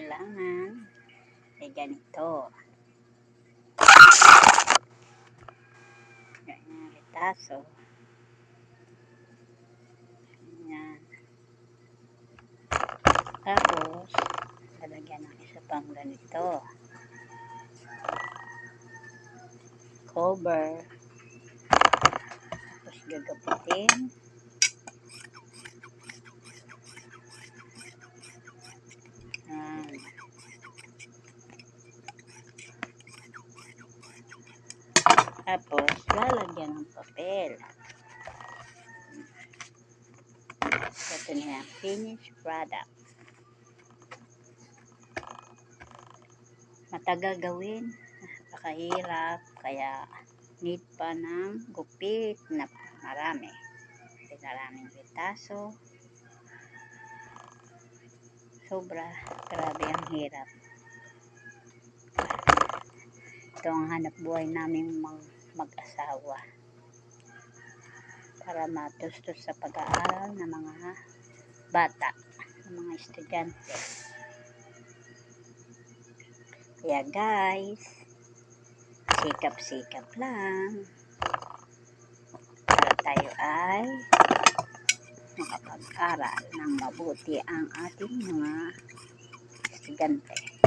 kailangan ay ganito. Ganyan, retaso. Ganyan. Tapos, lalagyan ng isa pang ganito. Cover. Tapos gagaputin. Tapos, lalagyan ng papel. Ito na yung finished product. Matagal gawin. Napakahirap. Kaya, need pa ng gupit na marami. Maraming retaso. Sobra. Grabe ang hirap. Ito ang hanap buhay namin mag-asawa para matustos sa pag-aaral ng mga bata, ng mga estudyante. Kaya guys, sikap-sikap lang para tayo ay makapag-aral ng mabuti ang ating mga estudyante.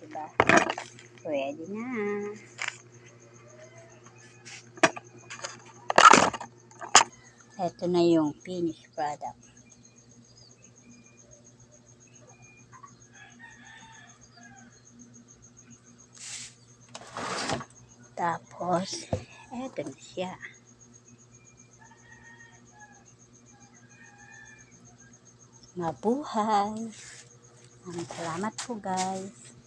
Diba? Pwede na. Ito na yung finished product. Tapos, eto na siya. Mabuhay. Salamat po guys.